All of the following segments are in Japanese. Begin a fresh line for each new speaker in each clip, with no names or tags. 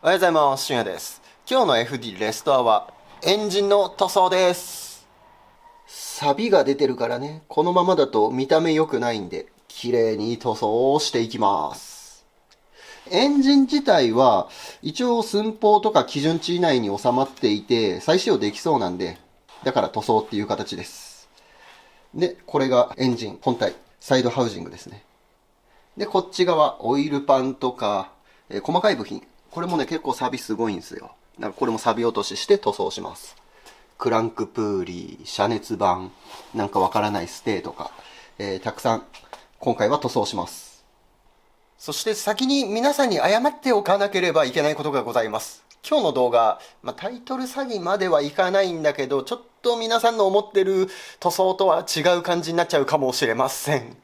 おはようございます。しゅんやです。今日の FD レストアはエンジンの塗装です。錆が出てるからね、このままだと見た目良くないんで、綺麗に塗装をしていきます。エンジン自体は一応寸法とか基準値以内に収まっていて再使用できそうなんで、だから塗装っていう形です。で、これがエンジン本体、サイドハウジングですね。で、こっち側、オイルパンとか、細かい部品。これもね、結構錆すごいんですよ。だからこれも錆落としして塗装します。クランクプーリー、遮熱板、なんかわからないステーとか、たくさん、今回は塗装します。そして先に皆さんに謝っておかなければいけないことがございます。今日の動画、タイトル詐欺まではいかないんだけど、ちょっと皆さんの思ってる塗装とは違う感じになっちゃうかもしれません。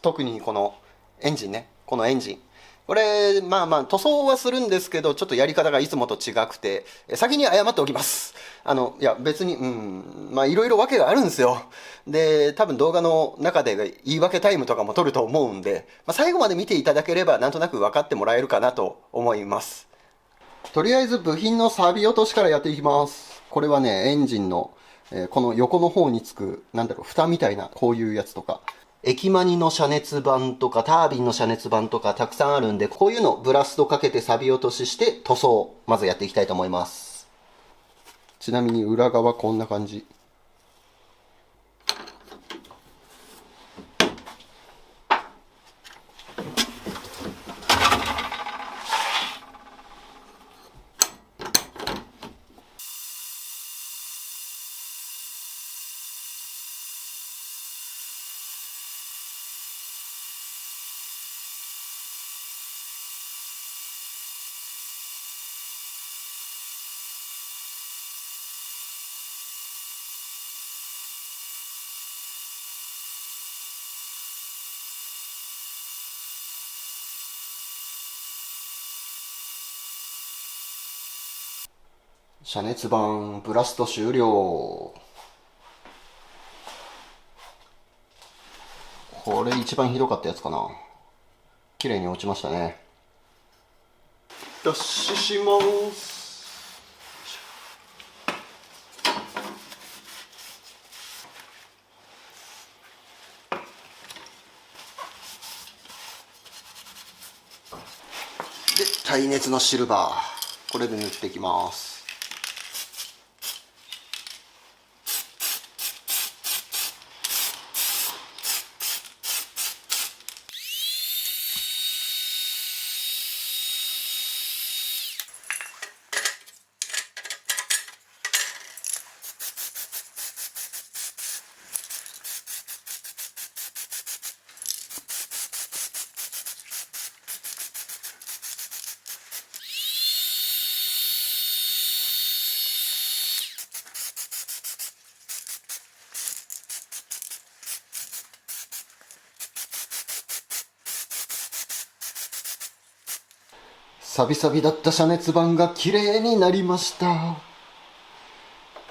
特にこのエンジンね。このエンジン。これ、塗装はするんですけど、ちょっとやり方がいつもと違くて、先に謝っておきます。いや、別に、いろいろ訳があるんですよ。で、多分動画の中で言い訳タイムとかも取ると思うんで、最後まで見ていただければ、なんとなく分かってもらえるかなと思います。とりあえず部品の錆び落としからやっていきます。これはね、エンジンの、この横の方につく、蓋みたいな、こういうやつとか、液マニの遮熱板とか、タービンの遮熱板とかたくさんあるんで、こういうのブラストかけて錆び落としして塗装、まずやっていきたいと思います。ちなみに裏側こんな感じ。遮熱板、ブラスト終了。これ一番ひどかったやつかな。綺麗に落ちましたね。ダッシュします。で、耐熱のシルバー。これで塗っていきます。サビサビだった遮熱板が綺麗になりました。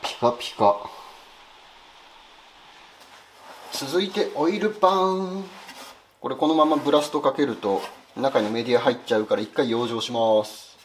ピカピカ。続いてオイルパン。これこのままブラストかけると中にメディア入っちゃうから一回養生します。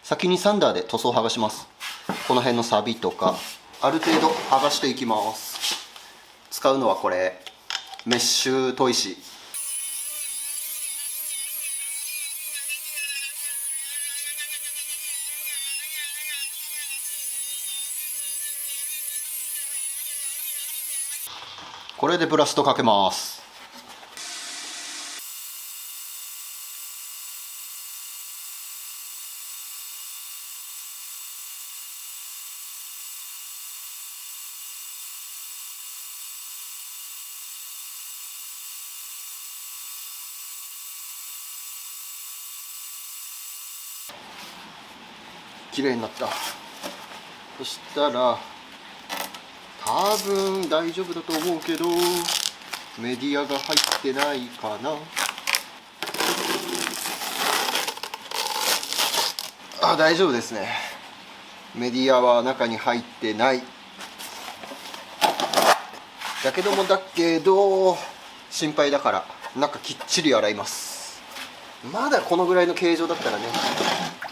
先にサンダーで塗装を剥がします。この辺のサビとかある程度剥がしていきます。使うのはこれメッシュ砥石。これでブラストかけます。綺麗になった。そしたら多分大丈夫だと思うけど、メディアが入ってないかな。あ、大丈夫ですね。メディアは中に入ってない。だけど心配だから中きっちり洗います。まだこのぐらいの形状だったらね、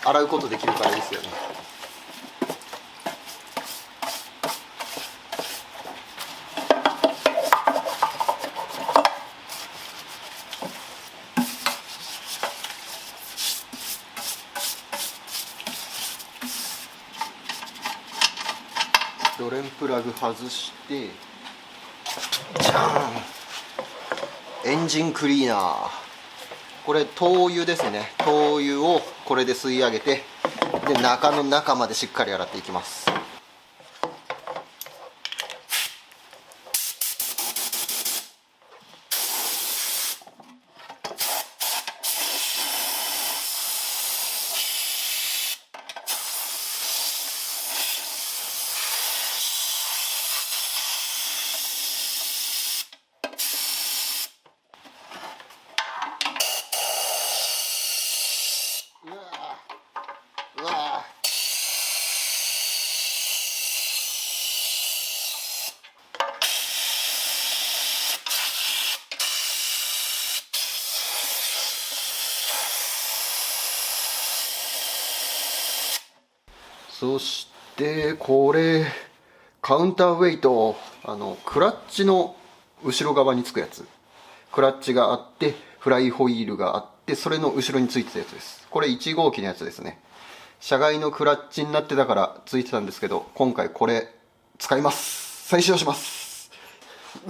洗うことできるからいいですよね。ドレンプラグ外して、じゃん、エンジンクリーナー。これ灯油ですね。灯油をこれで吸い上げて、で中の中までしっかり洗っていきます。うわそしてこれカウンターウェイト、クラッチの後ろ側につくやつ。クラッチがあってフライホイールがあって、それの後ろについてたやつです。これ1号機のやつですね。車外のクラッチになってたからついてたんですけど、今回これ使います。再使用します。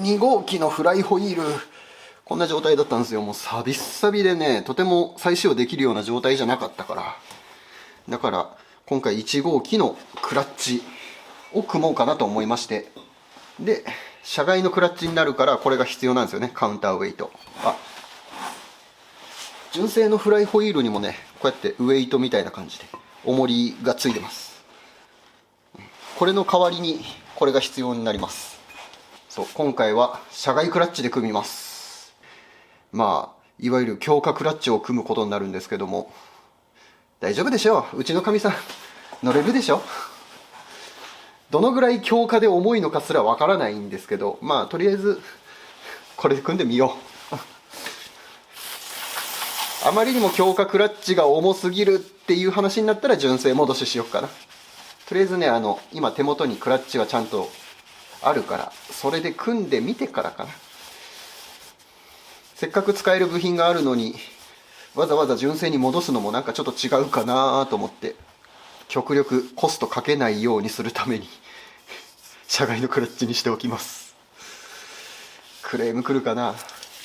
2号機のフライホイール、こんな状態だったんですよ。もうサビッサビでね、とても再使用できるような状態じゃなかったから。だから今回1号機のクラッチを組もうかなと思いまして、で車外のクラッチになるからこれが必要なんですよね。カウンターウェイト。純正のフライホイールにもね、こうやってウェイトみたいな感じで重りがついてます。これの代わりにこれが必要になります。そう、今回は車外クラッチで組みます。まあいわゆる強化クラッチを組むことになるんですけども、大丈夫でしょう。うちのかみさん乗れるでしょ。どのぐらい強化で重いのかすらわからないんですけど、まあとりあえずこれで組んでみよう。あまりにも強化クラッチが重すぎるっていう話になったら純正戻ししよっかな。とりあえずね、今手元にクラッチがちゃんとあるから、それで組んでみてからかな。せっかく使える部品があるのにわざわざ純正に戻すのもなんかちょっと違うかなと思って、極力コストかけないようにするために車外のクラッチにしておきます。クレーム来るかな。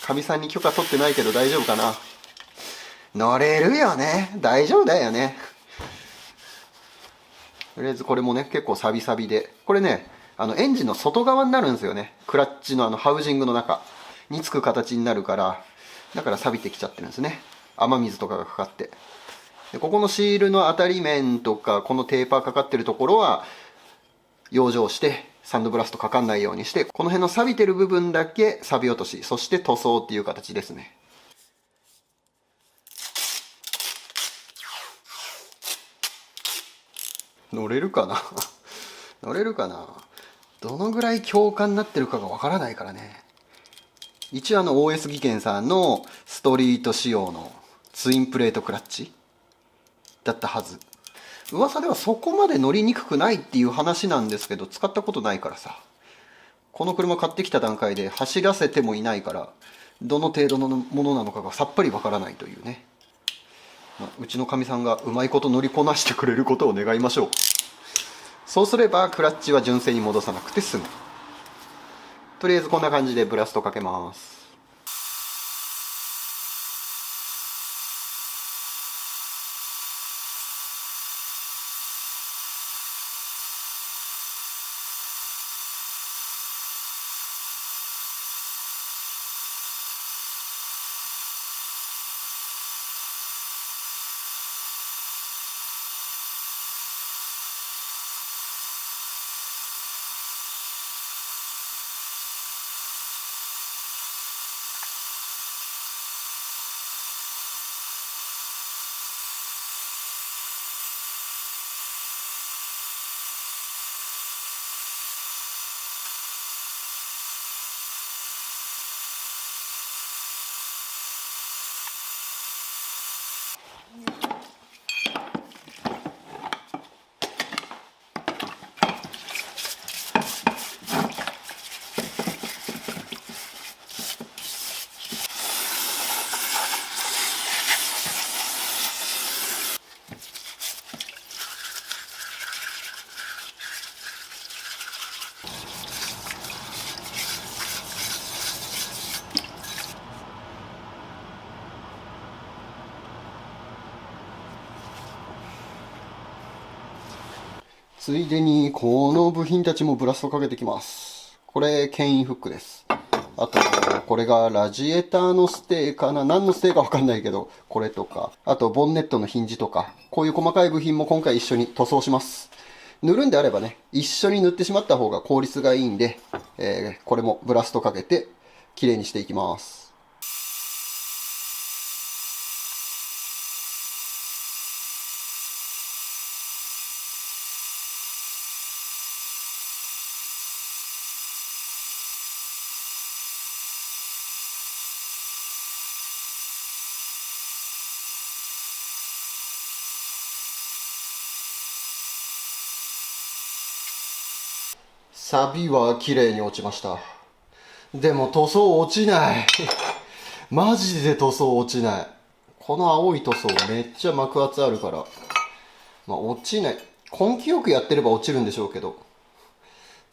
かみさんに許可取ってないけど大丈夫かな。乗れるよね、大丈夫だよね。とりあえずこれもね結構サビサビで、これねエンジンの外側になるんですよね。クラッチのハウジングの中につく形になるから、だから錆びてきちゃってるんですね。雨水とかがかかって。でここのシールの当たり面とかこのテーパーかかってるところは養生してサンドブラストかかんないようにして、この辺の錆びてる部分だけ錆び落とし、そして塗装っていう形ですね。乗れるかな乗れるかな。どのぐらい強化になってるかがわからないからね。一応OS 技研さんのストリート仕様のツインプレートクラッチだったはず。噂ではそこまで乗りにくくないっていう話なんですけど、使ったことないからさ。この車買ってきた段階で走らせてもいないから、どの程度のものなのかがさっぱりわからないというね。うちのかみさんがうまいこと乗りこなしてくれることを願いましょう。そうすればクラッチは純正に戻さなくて済む。とりあえずこんな感じでブラストかけます。ついでにこの部品たちもブラストかけてきます。これ牽引フックです。あとこれがラジエーターのステーかな、何のステーかわかんないけど、これとか、あとボンネットのヒンジとか、こういう細かい部品も今回一緒に塗装します。塗るんであればね、一緒に塗ってしまった方が効率がいいんで、これもブラストかけて綺麗にしていきます。サビは綺麗に落ちました。でも塗装落ちない。マジで塗装落ちない。この青い塗装めっちゃ膜厚あるから、まあ落ちない。根気よくやってれば落ちるんでしょうけど、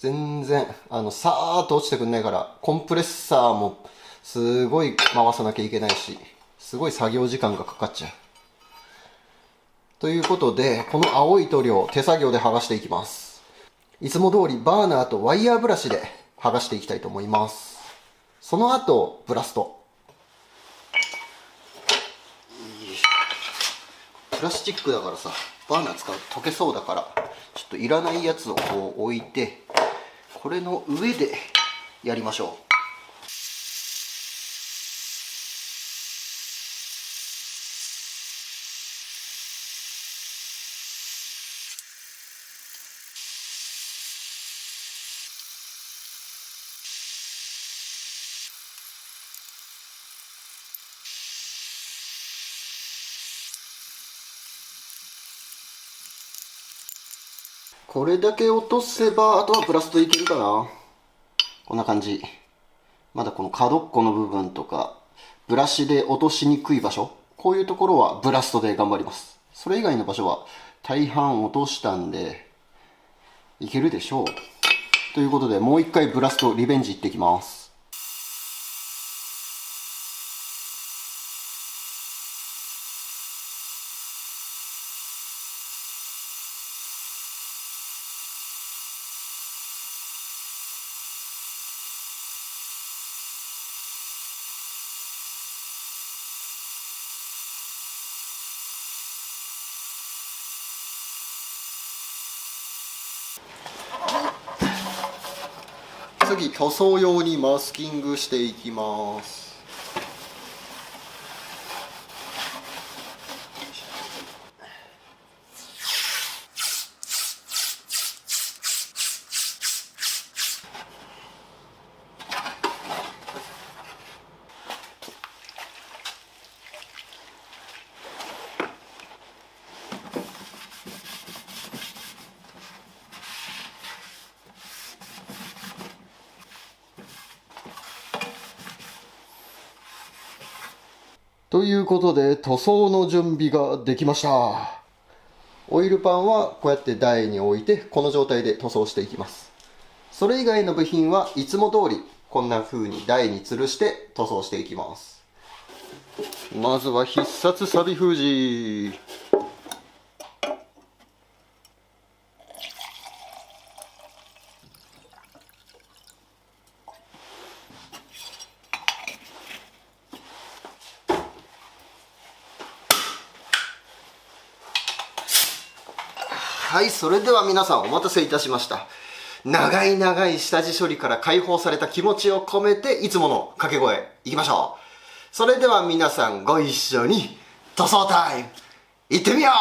全然、さーっと落ちてくんないから、コンプレッサーもすごい回さなきゃいけないし、すごい作業時間がかかっちゃう。ということで、この青い塗料、手作業で剥がしていきます。いつも通りバーナーとワイヤーブラシで剥がしていきたいと思います。その後、ブラスト。プラスチックだからさ、バーナー使うと溶けそうだから、ちょっといらないやつをこう置いて、これの上でやりましょう。これだけ落とせば、あとはブラストいけるかな。こんな感じ。まだこの角っこの部分とか、ブラシで落としにくい場所、こういうところはブラストで頑張ります。それ以外の場所は大半落としたんで、いけるでしょう。ということで、もう一回ブラストリベンジいってきます。次、塗装用にマスキングしていきます。ということで、塗装の準備ができました。オイルパンはこうやって台に置いて、この状態で塗装していきます。それ以外の部品はいつも通り、こんな風に台に吊るして塗装していきます。まずは必殺サビ封じ。はい、それでは皆さんお待たせいたしました。長い長い下地処理から解放された気持ちを込めていつもの掛け声いきましょう。それでは皆さんご一緒に塗装タイムいってみよう。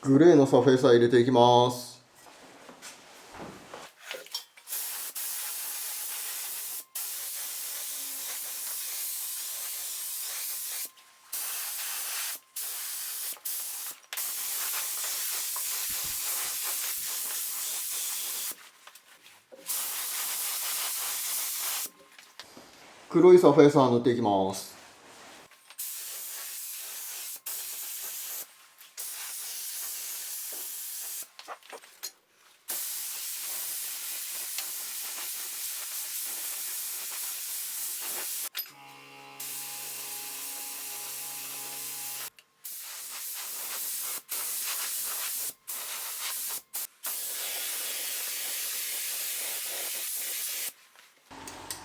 グレーのサフェーサー入れていきます。黒いサフェイサー塗っていきます。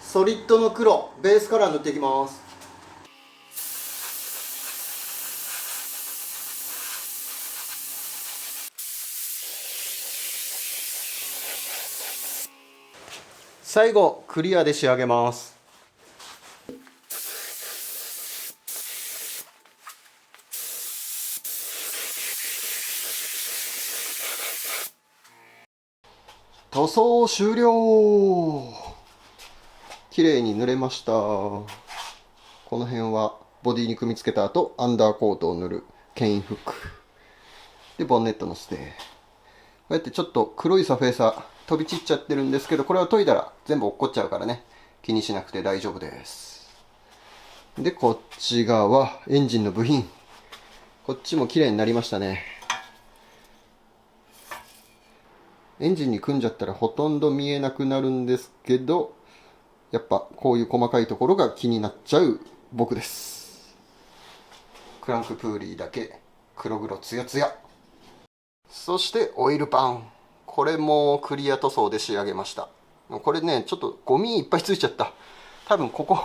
ソリッドの黒ベースカラー塗っていきます。最後クリアで仕上げます。塗装終了。綺麗に塗れました。この辺はボディに組み付けた後アンダーコートを塗る牽引フックでボンネットのステー、こうやってちょっと黒いサフェーサー飛び散っちゃってるんですけど、これを研いだら全部落っこっちゃうからね、気にしなくて大丈夫です。でこっち側エンジンの部品、こっちも綺麗になりましたね。エンジンに組んじゃったらほとんど見えなくなるんですけど、やっぱこういう細かいところが気になっちゃう僕です。クランクプーリーだけ黒々ツヤツヤ。そしてオイルパン、これもクリア塗装で仕上げました。これねちょっとゴミいっぱいついちゃった。多分ここ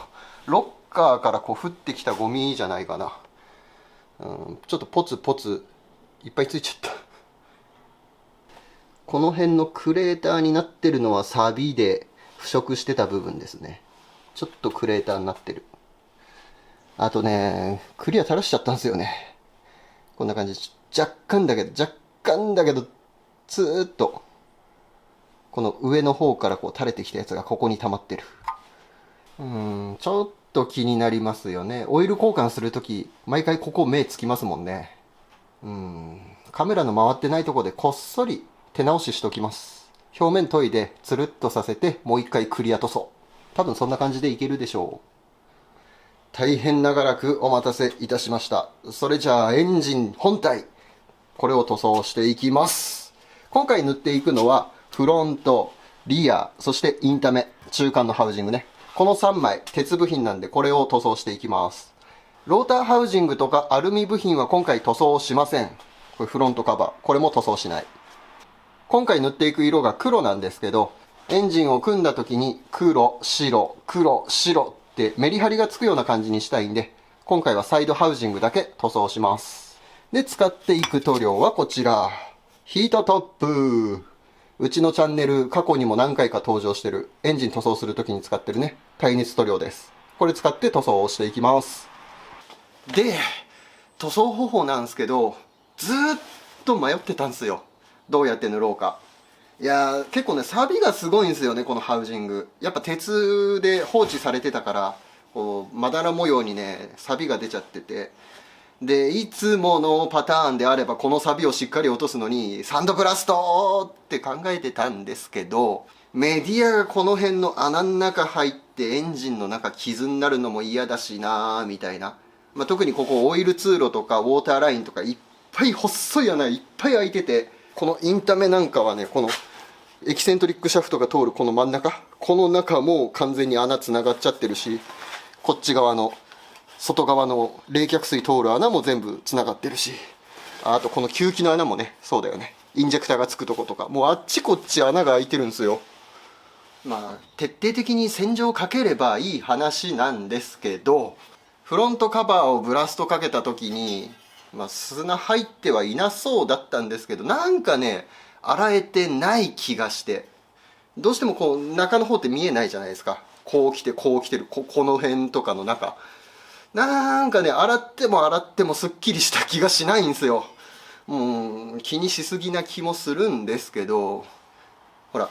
ロッカーからこう降ってきたゴミじゃないかな。ちょっとポツポツいっぱいついちゃった。この辺のクレーターになってるのはサビで腐食してた部分ですね。ちょっとクレーターになってる。あとねクリア垂らしちゃったんですよね。こんな感じ。若干だけどずーっとこの上の方からこう垂れてきたやつがここに溜まってる。ちょっと気になりますよね。オイル交換するとき毎回ここ目つきますもんね。カメラの回ってないとこでこっそり手直ししときます。表面研いでつるっとさせてもう一回クリア塗装。多分そんな感じでいけるでしょう。大変長らくお待たせいたしました。それじゃあエンジン本体、これを塗装していきます。今回塗っていくのはフロント、リア、そしてインタメ、中間のハウジングね。この3枚鉄部品なんでこれを塗装していきます。ローターハウジングとかアルミ部品は今回塗装しません。これフロントカバー、これも塗装しない。今回塗っていく色が黒なんですけど、エンジンを組んだ時に黒、白、黒、白ってメリハリがつくような感じにしたいんで、今回はサイドハウジングだけ塗装します。で、使っていく塗料はこちら。ヒートトップ。うちのチャンネル過去にも何回か登場してるエンジン塗装する時に使ってるね、耐熱塗料です。これ使って塗装をしていきます。で、塗装方法なんですけど、ずーっと迷ってたんですよ。どうやって塗ろうか。いやー結構ね錆がすごいんですよね、このハウジング。やっぱ鉄で放置されてたからこうまだら模様にね錆が出ちゃってて、でいつものパターンであればこの錆をしっかり落とすのにサンドブラストって考えてたんですけど、メディアがこの辺の穴の中入ってエンジンの中傷になるのも嫌だしなーみたいな、特にここオイル通路とかウォーターラインとかいっぱい細い穴いっぱい開いてて、このインタメなんかはねこのエキセントリックシャフトが通るこの真ん中、この中も完全に穴つながっちゃってるし、こっち側の外側の冷却水通る穴も全部つながってるし、あとこの吸気の穴もね、そうだよね、インジェクターがつくとことかもうあっちこっち穴が開いてるんですよ。徹底的に洗浄かければいい話なんですけど、フロントカバーをブラストかけた時に、砂入ってはいなそうだったんですけど、なんかね洗えてない気がして、どうしてもこう中の方って見えないじゃないですか。こう来てこう来てる この辺とかの中、なんかね洗ってもすっきりした気がしないんですよ。気にしすぎな気もするんですけど、ほら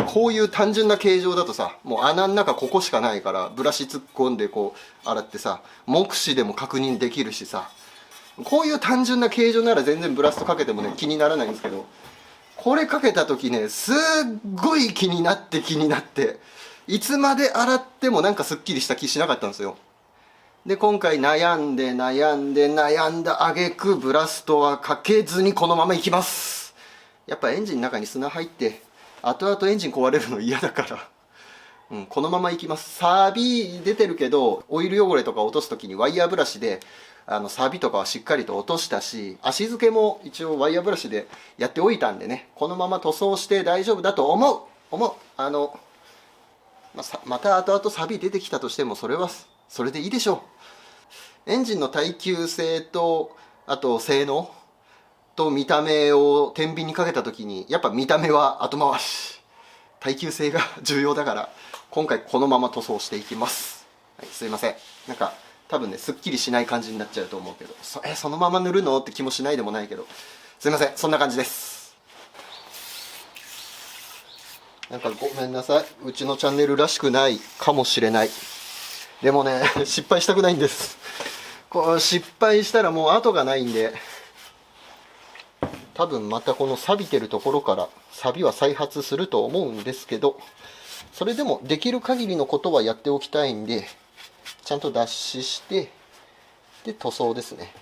こういう単純な形状だとさ、もう穴の中ここしかないからブラシ突っ込んでこう洗ってさ、目視でも確認できるしさ、こういう単純な形状なら全然ブラストかけてもね気にならないんですけど、これかけた時ねすっごい気になっていつまで洗ってもなんかすっきりした気しなかったんですよ。で今回悩んだ挙句ブラストはかけずにこのままいきます。やっぱエンジンの中に砂入って後々エンジン壊れるの嫌だからこのままいきます。サビ出てるけどオイル汚れとか落とす時にワイヤーブラシでサビとかはしっかりと落としたし、足付けも一応ワイヤーブラシでやっておいたんでね、このまま塗装して大丈夫だと思う。また後々サビ出てきたとしてもそれはそれでいいでしょう。エンジンの耐久性とあと性能と見た目を天秤にかけた時にやっぱ見た目は後回し、耐久性が重要だから今回このまま塗装していきます。はい、すいません、なんか多分ねすっきりしない感じになっちゃうと思うけど、そのまま塗るのって気もしないでもないけど、すいません、そんな感じです。なんかごめんなさい、うちのチャンネルらしくないかもしれない。でもね失敗したくないんです。こう失敗したらもう後がないんで、多分またこの錆びてるところから錆は再発すると思うんですけど、それでもできる限りのことはやっておきたいんで、ちゃんと脱脂してで塗装ですね。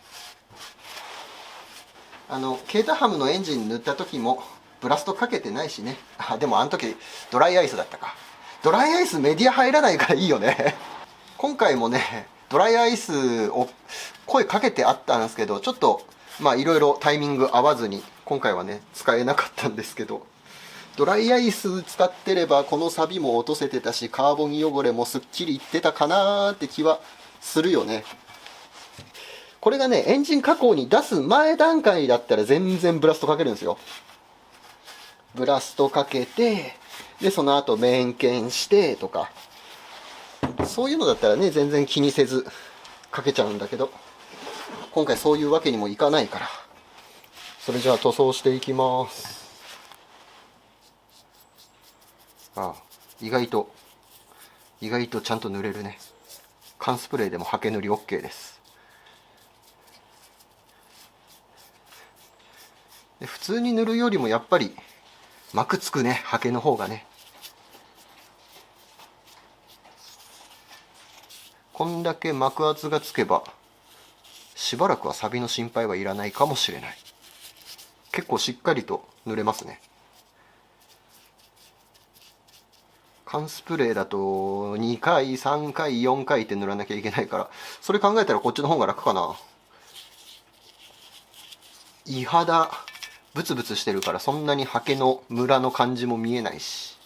ケータハムのエンジン塗った時もブラストかけてないしね。でもあの時ドライアイスだったか。ドライアイスメディア入らないからいいよね今回もねドライアイスを声かけてあったんですけど、ちょっといろいろタイミング合わずに今回はね使えなかったんですけど、ドライアイス使ってればこのサビも落とせてたし、カーボン汚れもすっきりいってたかなーって気はするよね。これがねエンジン加工に出す前段階だったら全然ブラストかけるんですよ。ブラストかけてでその後面検してとか、そういうのだったらね全然気にせずかけちゃうんだけど、今回そういうわけにもいかないから、それじゃあ塗装していきます。意外とちゃんと塗れるね。缶スプレーでもハケ塗り OK です。で普通に塗るよりもやっぱり膜つくね、ハケの方がね。こんだけ膜圧がつけばしばらくは錆びの心配はいらないかもしれない。結構しっかりと塗れますね。缶スプレーだと2回3回4回って塗らなきゃいけないから、それ考えたらこっちの方が楽かな。胃肌ブツブツしてるからそんなにハケのムラの感じも見えないし。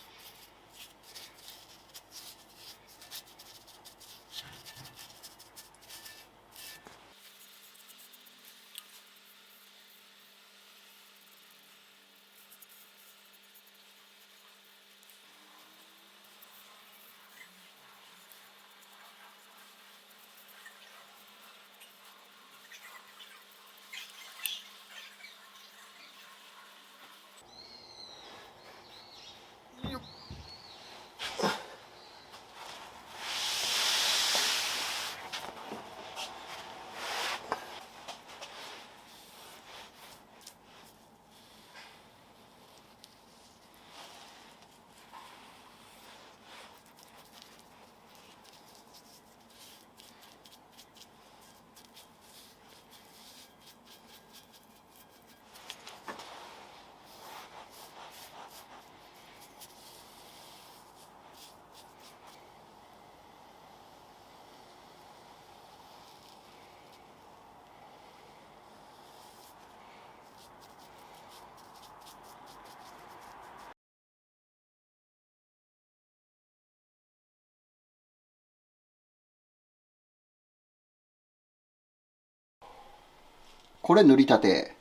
これ塗りたて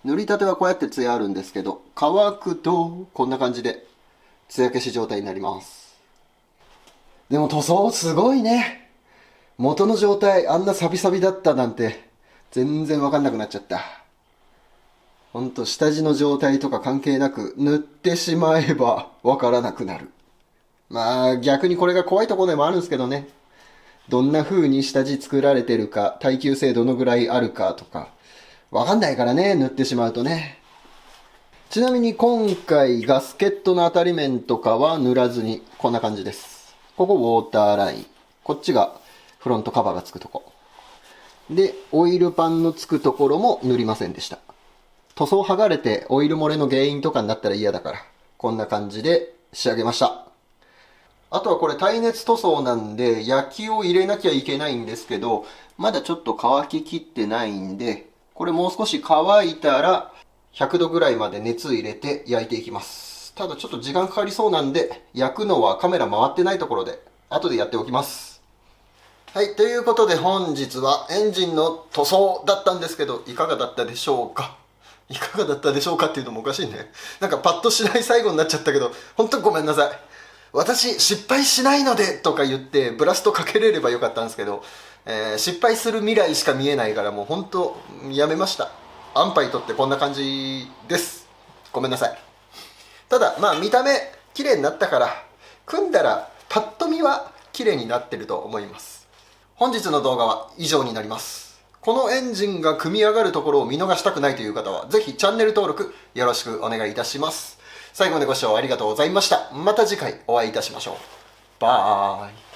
はこうやってツヤあるんですけど、乾くとこんな感じでツヤ消し状態になります。でも塗装すごいね。元の状態あんなサビサビだったなんて全然わかんなくなっちゃった。ほんと下地の状態とか関係なく塗ってしまえばわからなくなる。逆にこれが怖いところでもあるんですけどね。どんな風に下地作られてるか、耐久性どのぐらいあるかとかわかんないからね、塗ってしまうとね。ちなみに今回ガスケットの当たり面とかは塗らずにこんな感じです。ここウォーターライン。こっちがフロントカバーがつくとこ。で、オイルパンのつくところも塗りませんでした。塗装剥がれてオイル漏れの原因とかになったら嫌だから、こんな感じで仕上げました。あとはこれ耐熱塗装なんで焼きを入れなきゃいけないんですけど、まだちょっと乾ききってないんで、これもう少し乾いたら100度ぐらいまで熱入れて焼いていきます。ただちょっと時間かかりそうなんで、焼くのはカメラ回ってないところで後でやっておきます。はい、ということで本日はエンジンの塗装だったんですけど、いかがだったでしょうか。いかがだったでしょうかっていうのもおかしいね。なんかパッとしない最後になっちゃったけど、本当にごめんなさい。私、失敗しないのでとか言ってブラストかけれればよかったんですけど、失敗する未来しか見えないからもう本当やめました。安牌取ってこんな感じです。ごめんなさい。ただ、まあ見た目綺麗になったから、組んだらパッと見は綺麗になってると思います。本日の動画は以上になります。このエンジンが組み上がるところを見逃したくないという方は、ぜひチャンネル登録よろしくお願いいたします。最後までご視聴ありがとうございました。また次回お会いいたしましょう。バイ。